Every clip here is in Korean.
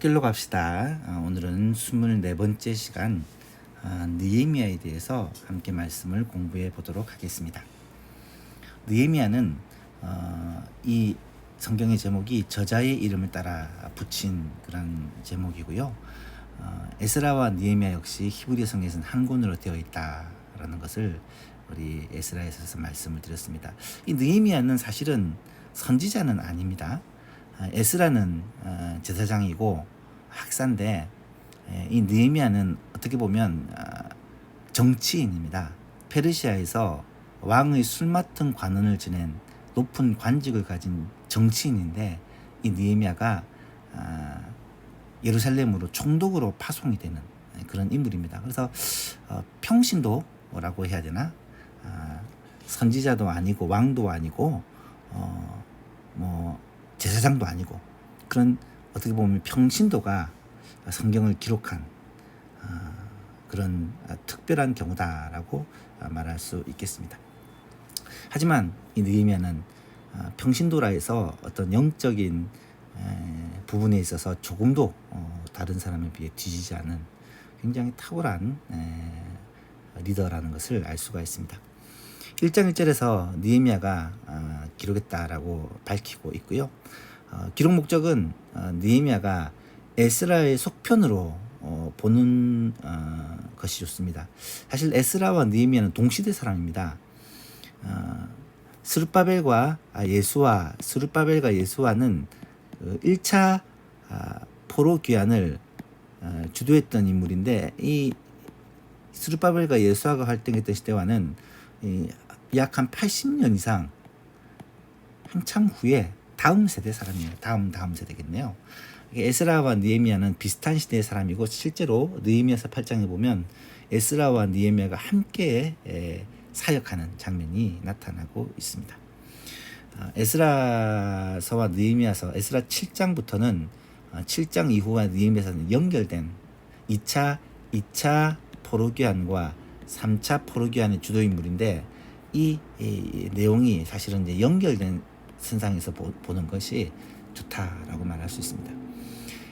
숲길로 갑시다. 오늘은 24번째 시간 느헤미야에 대해서 함께 말씀을 공부해 보도록 하겠습니다. 느헤미야는 이 성경의 제목이 저자의 이름을 따라 붙인 그런 제목이고요. 에스라와 느헤미야 역시 히브리 성경에서는 한 권으로 되어 있다라는 것을 우리 에스라에서 말씀을 드렸습니다. 이 느헤미야는 사실은 선지자는 아닙니다. 에스라는 제사장이고 학사인데 이 느헤미야는 어떻게 보면 정치인입니다. 페르시아에서 왕의 술 맡은 관원을 지낸 높은 관직을 가진 정치인인데 이 느헤미야가 예루살렘으로 총독으로 파송이 되는 그런 인물입니다. 그래서 평신도라고 해야 되나? 선지자도 아니고 왕도 아니고 제사장도 아니고 그런 어떻게 보면 평신도가 성경을 기록한 그런 특별한 경우다라고 말할 수 있겠습니다. 하지만 이 느헤미야는 평신도라 해서 어떤 영적인 부분에 있어서 조금도 다른 사람에 비해 뒤지지 않은 굉장히 탁월한 리더라는 것을 알 수가 있습니다. 1장 1절에서 느헤미야가 기록했다라고 밝히고 있고요. 기록 목적은 느헤미야가 에스라의 속편으로 보는 것이 좋습니다. 사실 에스라와 느헤미야는 동시대 사람입니다. 스룹바벨과 예수아는 1차 포로 귀환을 주도했던 인물인데 이 스룹바벨과 예수아가 활동했던 시대와는 약 한 80년 이상 한참 후에 다음 세대 사람이에요. 다음 세대겠네요. 에스라와 느헤미야는 비슷한 시대의 사람이고 실제로 느헤미야서 8장에 보면 에스라와 느헤미야가 함께 사역하는 장면이 나타나고 있습니다. 에스라서와 느헤미야서 에스라 7장부터는 7장 이후와 느헤미야서는 연결된 2차 포로귀환과 3차 포로귀환의 주도인물인데 이 내용이 사실은 이제 연결된 선상에서 보는 것이 좋다라고 말할 수 있습니다.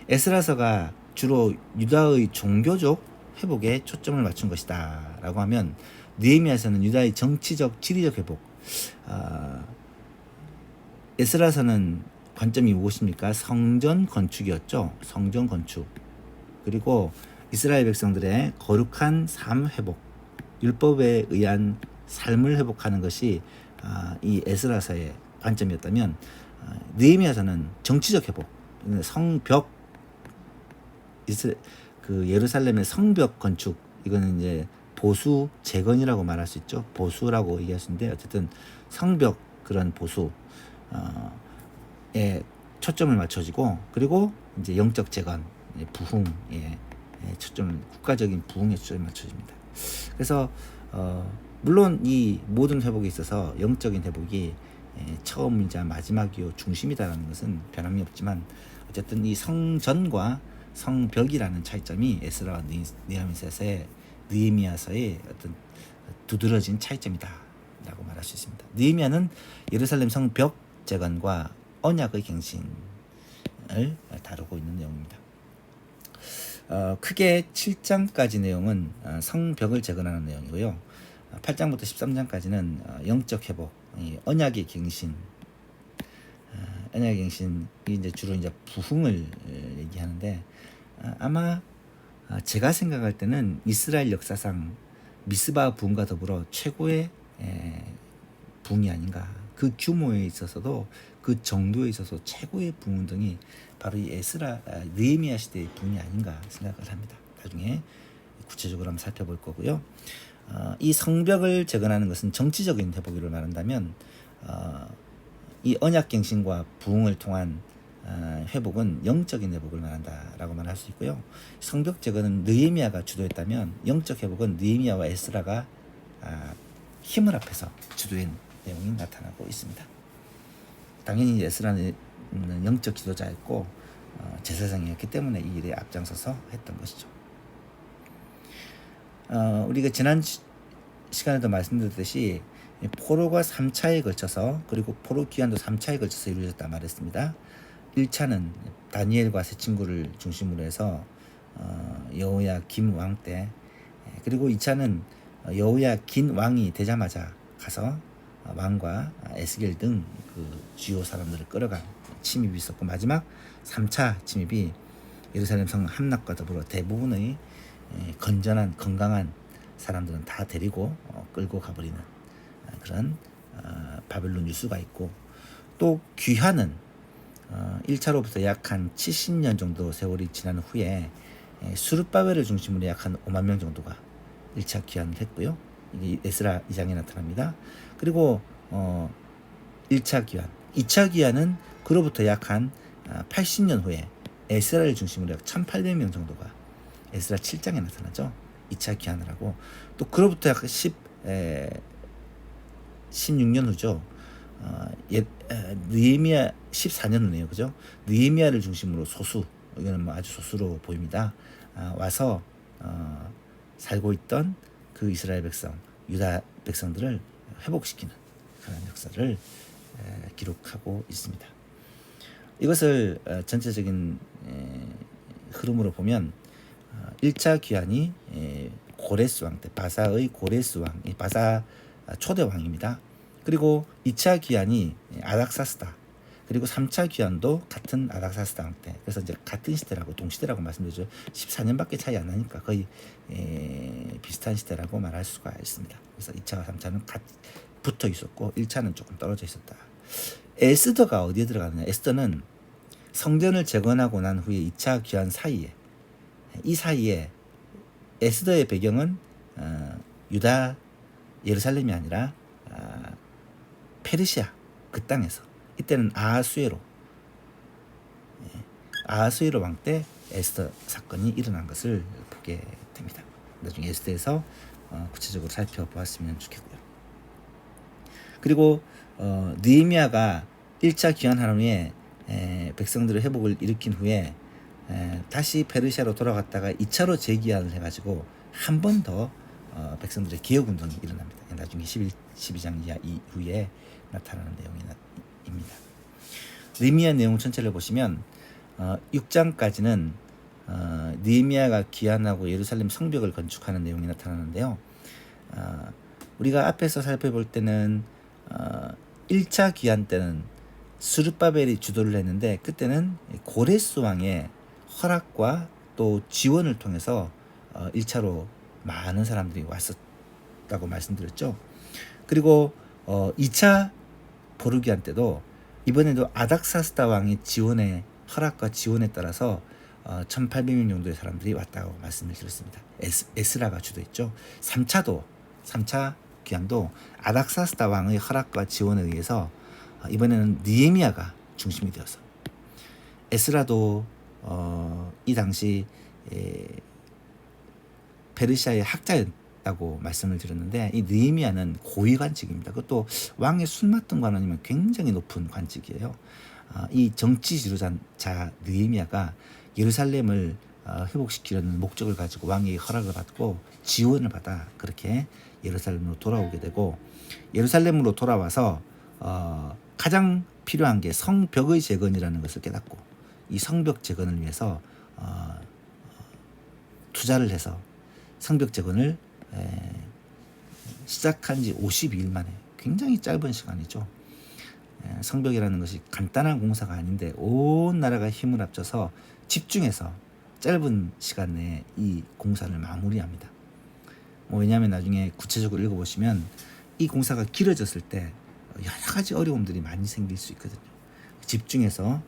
에스라서가 주로 유다의 종교적 회복에 초점을 맞춘 것이다 라고 하면 느헤미야서는 유다의 정치적 지리적 회복, 에스라서는 관점이 무엇입니까? 성전 건축이었죠. 성전 건축, 그리고 이스라엘 백성들의 거룩한 삶 회복, 율법에 의한 삶을 회복하는 것이 이 에스라서의 관점이었다면 느헤미야서는 정치적 회복, 성벽, 예루살렘의 성벽 건축, 이거는 이제 보수 재건이라고 말할 수 있죠. 보수라고 얘기할 수 있는데 어쨌든 성벽 그런 보수에 초점을 맞춰지고, 그리고 이제 영적 재건, 부흥에 초점, 국가적인 부흥에 초점이 맞춰집니다. 그래서 물론 이 모든 회복에 있어서 영적인 회복이 처음이자 마지막이요 중심이다라는 것은 변함이 없지만 어쨌든 이 성전과 성벽이라는 차이점이 에스라와 느헤미야서의 어떤 두드러진 차이점이다라고 말할 수 있습니다. 느헤미야는 예루살렘 성벽 재건과 언약의 갱신을 다루고 있는 내용입니다. 크게 7장까지 내용은 성벽을 재건하는 내용이고요. 8장부터 13장까지는 영적 회복, 언약의 갱신, 이 이제 주로 이제 부흥을 얘기하는데 아마 제가 생각할 때는 이스라엘 역사상 미스바 부흥과 더불어 최고의 부흥이 아닌가. 그 규모에 있어서도 그 정도에 있어서 최고의 부흥 등이 바로 이 느헤미야 시대의 부흥이 아닌가 생각을 합니다. 나중에 구체적으로 한번 살펴볼 거고요. 이 성벽을 재건하는 것은 정치적인 회복을 말한다면 이 언약갱신과 부흥을 통한 회복은 영적인 회복을 말한다라고 말할 수 있고요. 성벽 재건은 느헤미야가 주도했다면 영적 회복은 느헤미야와 에스라가 힘을 합해서 주도한 내용이 나타나고 있습니다. 당연히 에스라는 영적 지도자였고 제사장이었기 때문에 이 일에 앞장서서 했던 것이죠. 우리가 지난 시간에도 말씀드렸듯이 포로가 3차에 걸쳐서, 그리고 포로 귀환도 3차에 걸쳐서 이루어졌다 말했습니다. 1차는 다니엘과 세 친구를 중심으로 해서 여호야김 왕 때, 그리고 2차는 여호야긴 왕이 되자마자 가서 왕과 에스겔 등 그 주요 사람들을 끌어간 침입이 있었고, 마지막 3차 침입이 예루살렘 성 함락과 더불어 대부분의 건전한 건강한 사람들은 다 데리고 끌고 가버리는 그런 바벨론 유수가 있고, 또 귀환은 1차로부터 약 한 70년 정도 세월이 지난 후에 수르바벨을 중심으로 약 한 5만 명 정도가 1차 귀환을 했고요. 이게 에스라 2장에 나타납니다. 그리고 1차 귀환, 2차 귀환은 그로부터 약 한 80년 후에 에스라를 중심으로 약 1800명 정도가 에스라 7장에 나타나죠. 2차 귀환을 하고, 또 그로부터 약 16년 후죠. 느헤미야 14년 후네요. 그죠? 느헤미야를 중심으로 소수, 이거는 뭐 아주 소수로 보입니다. 와서 살고 있던 그 이스라엘 백성, 유다 백성들을 회복시키는 그런 역사를 기록하고 있습니다. 이것을 전체적인 흐름으로 보면 1차 귀환이 고레스 왕 때, 바사의 고레스 왕, 바사 초대 왕입니다. 그리고 2차 귀환이 아닥사스다. 그리고 3차 귀환도 같은 아닥사스다 왕 때. 그래서 이제 같은 시대라고, 동시대라고 말씀드렸죠. 14년밖에 차이 안 나니까 거의 비슷한 시대라고 말할 수가 있습니다. 그래서 2차와 3차는 붙어 있었고 1차는 조금 떨어져 있었다. 에스더가 어디에 들어가느냐? 에스더는 성전을 재건하고 난 후에 2차 귀환 사이에, 이 사이에 에스더의 배경은 유다 예루살렘이 아니라 페르시아 그 땅에서, 이때는 아하수에로 왕 때 에스더 사건이 일어난 것을 보게 됩니다. 나중에 에스더에서 구체적으로 살펴보았으면 좋겠고요. 그리고 느헤미야가 1차 귀환한 후에 백성들의 회복을 일으킨 후에 다시 페르시아로 돌아갔다가 2차로 재귀환을 해가지고 한 번 더 백성들의 개혁운동이 일어납니다. 나중에 12장 이후에 나타나는 내용입니다. 느헤미야 내용 전체를 보시면 6장까지는 느헤미야가 귀환하고 예루살렘 성벽을 건축하는 내용이 나타나는데요. 우리가 앞에서 살펴볼 때는 1차 귀환 때는 스룹바벨이 주도를 했는데, 그때는 고레스 왕의 허락과 또 지원을 통해서 1차로 많은 사람들이 왔었다고 말씀드렸죠. 그리고 2차 보르기한 때도 이번에도 아닥사스다 왕의 지원의 허락과 지원에 따라서 1800명 정도의 사람들이 왔다고 말씀을 드렸습니다. 에스라가 주도했죠. 3차 귀환도 아닥사스다 왕의 허락과 지원에 의해서 이번에는 느헤미야가 중심이 되어서, 에스라도 이 당시 페르시아의 학자였다고 말씀을 드렸는데, 이 느헤미야는 고위 관직입니다. 그것도 왕의 순맞던 관원이면 굉장히 높은 관직이에요. 이 정치 지도자 느헤미야가 예루살렘을 회복시키려는 목적을 가지고 왕의 허락을 받고 지원을 받아 그렇게 예루살렘으로 돌아오게 되고, 예루살렘으로 돌아와서 가장 필요한 게 성벽의 재건이라는 것을 깨닫고, 이 성벽 재건을 위해서 투자를 해서 성벽 재건을 시작한 지 52일 만에, 굉장히 짧은 시간이죠. 성벽이라는 것이 간단한 공사가 아닌데 온 나라가 힘을 합쳐서 집중해서 짧은 시간 내에 이 공사를 마무리합니다. 왜냐하면 나중에 구체적으로 읽어보시면 이 공사가 길어졌을 때 여러 가지 어려움들이 많이 생길 수 있거든요. 집중해서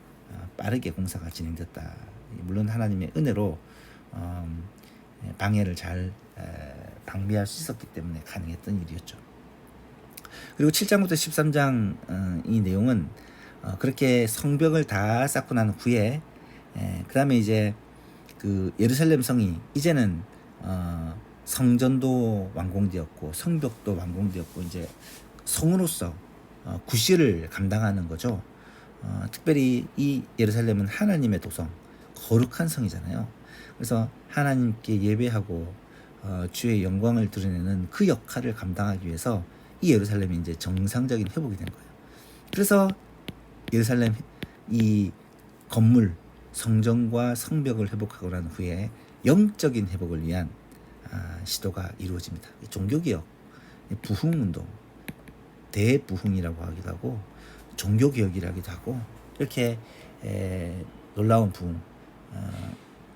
빠르게 공사가 진행됐다. 물론 하나님의 은혜로 방해를 잘 방비할 수 있었기 때문에 가능했던 일이었죠. 그리고 7장부터 13장 이 내용은 그렇게 성벽을 다 쌓고 난 후에 그 다음에 이제 그 예루살렘 성이 이제는 성전도 완공되었고 성벽도 완공되었고, 이제 성으로서 구실을 감당하는 거죠. 특별히 이 예루살렘은 하나님의 도성, 거룩한 성이잖아요. 그래서 하나님께 예배하고 주의 영광을 드러내는 그 역할을 감당하기 위해서 이 예루살렘이 이제 정상적인 회복이 된 거예요. 그래서 예루살렘 이 건물, 성전과 성벽을 회복하고 난 후에 영적인 회복을 위한 시도가 이루어집니다. 종교개혁, 부흥운동, 대부흥이라고 하기도 하고 종교개혁이라기도 하고 이렇게 놀라운 부흥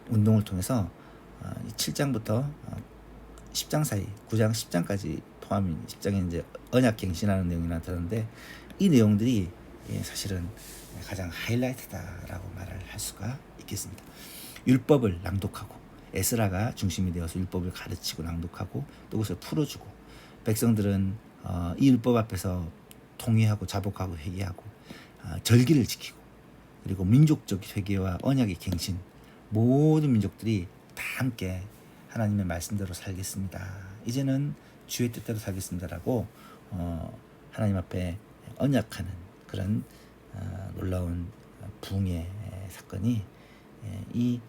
운동을 통해서 7장부터 10장 사이 9장 10장까지 포함인 10장에 이제 언약갱신하는 내용이 나타나는데 이 내용들이 사실은 가장 하이라이트다라고 말을 할 수가 있겠습니다. 율법을 낭독하고 에스라가 중심이 되어서 율법을 가르치고 낭독하고 또 그것을 풀어주고 백성들은 이 율법 앞에서 통회하고 자복하고 회개하고 절기를 지키고 그리고 민족적 회개와 언약의 갱신 모든 민족들이 다 함께 하나님의 말씀대로 살겠습니다. 이제는 주의 뜻대로 살겠습니다라고 하나님 앞에 언약하는 그런 놀라운 부흥의 사건이 이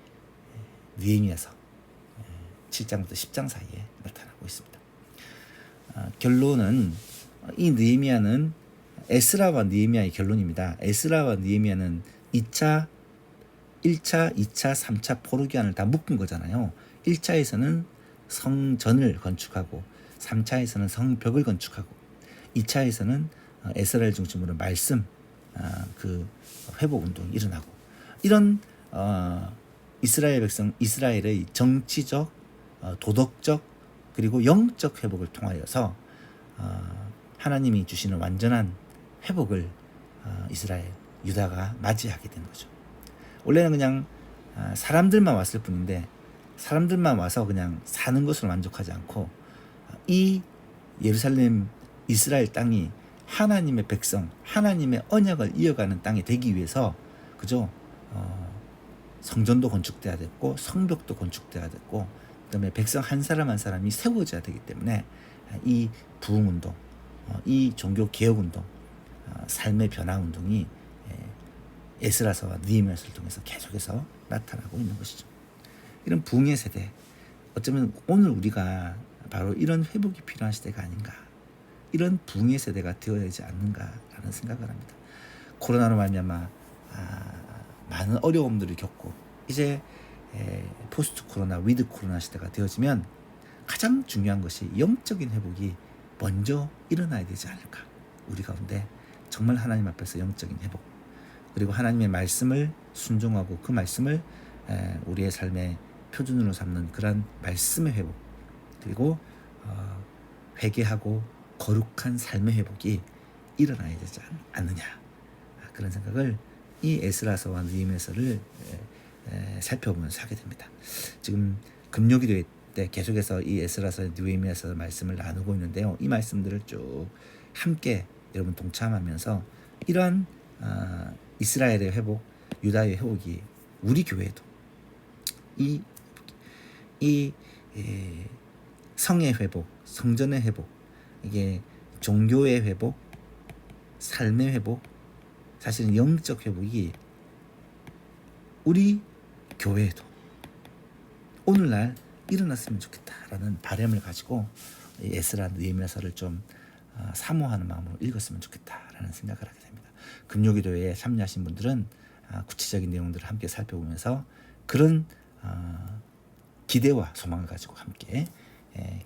느헤미야서 7장부터 10장 사이에 나타나고 있습니다. 결론은 이 느헤미야는 에스라와 느헤미야의 결론입니다. 에스라와 느헤미야는 1차, 2차, 3차 포로기한을 다 묶은 거잖아요. 1차에서는 성전을 건축하고 3차에서는 성벽을 건축하고 2차에서는 에스라를 중심으로 말씀 그 회복 운동이 일어나고 이런 이스라엘 백성 이스라엘의 정치적 도덕적 그리고 영적 회복을 통하여서 하나님이 주시는 완전한 회복을 이스라엘 유다가 맞이하게 된 거죠. 원래는 그냥 사람들만 왔을 뿐인데 사람들만 와서 그냥 사는 것으로 만족하지 않고 이 예루살렘 이스라엘 땅이 하나님의 백성, 하나님의 언약을 이어가는 땅이 되기 위해서 그죠? 성전도 건축돼야 됐고 성벽도 건축돼야 됐고 그다음에 백성 한 사람 한 사람이 세워져야 되기 때문에 이 부흥운동, 이 종교 개혁운동, 삶의 변화운동이 에스라서와 느헤미야서를 통해서 계속해서 나타나고 있는 것이죠. 이런 부흥의 세대, 어쩌면 오늘 우리가 바로 이런 회복이 필요한 시대가 아닌가, 이런 부흥의 세대가 되어야 되지 않는가라는 생각을 합니다. 코로나로 말미암아 많은 어려움들을 겪고 이제 포스트 코로나, 위드 코로나 시대가 되어지면 가장 중요한 것이 영적인 회복이 먼저 일어나야 되지 않을까. 우리 가운데 정말 하나님 앞에서 영적인 회복, 그리고 하나님의 말씀을 순종하고 그 말씀을 우리의 삶의 표준으로 삼는 그런 말씀의 회복, 그리고 회개하고 거룩한 삶의 회복이 일어나야 되지 않느냐, 그런 생각을 이 에스라서와 느헤미야서를 살펴보면서 하게 됩니다. 지금 금요기도회 때 계속해서 이 에스라서 느헤미야서 말씀을 나누고 있는데요. 이 말씀들을 쭉 함께 여러분 동참하면서 이러한 이스라엘의 회복, 유다의 회복이 우리 교회도 이 성의 회복, 성전의 회복, 이게 종교의 회복, 삶의 회복, 사실은 영적 회복이 우리 교회에도 오늘날 일어났으면 좋겠다라는 바람을 가지고 에스라 느헤미야서를 좀 사모하는 마음으로 읽었으면 좋겠다라는 생각을 하게 됩니다. 금요기도회에 참여하신 분들은 구체적인 내용들을 함께 살펴보면서 그런 기대와 소망을 가지고 함께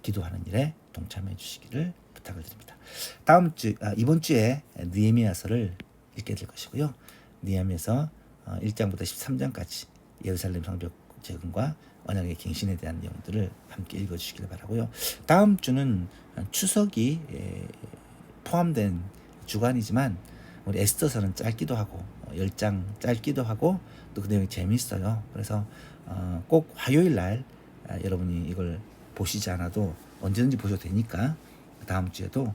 기도하는 일에 동참해 주시기를 부탁을 드립니다. 이번 주에 느헤미야서를 읽게 될 것이고요. 느헤미야서 1장부터 13장까지 예루살렘 성벽 재건과 언약의 갱신에 대한 내용들을 함께 읽어주시길 바라고요. 다음 주는 추석이 포함된 주간이지만 우리 에스더서는 짧기도 하고 10장 짧기도 하고 또 그 내용이 재미있어요. 그래서 꼭 화요일 날 여러분이 이걸 보시지 않아도 언제든지 보셔도 되니까 다음 주에도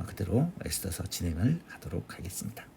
그대로 에스더서 진행을 하도록 하겠습니다.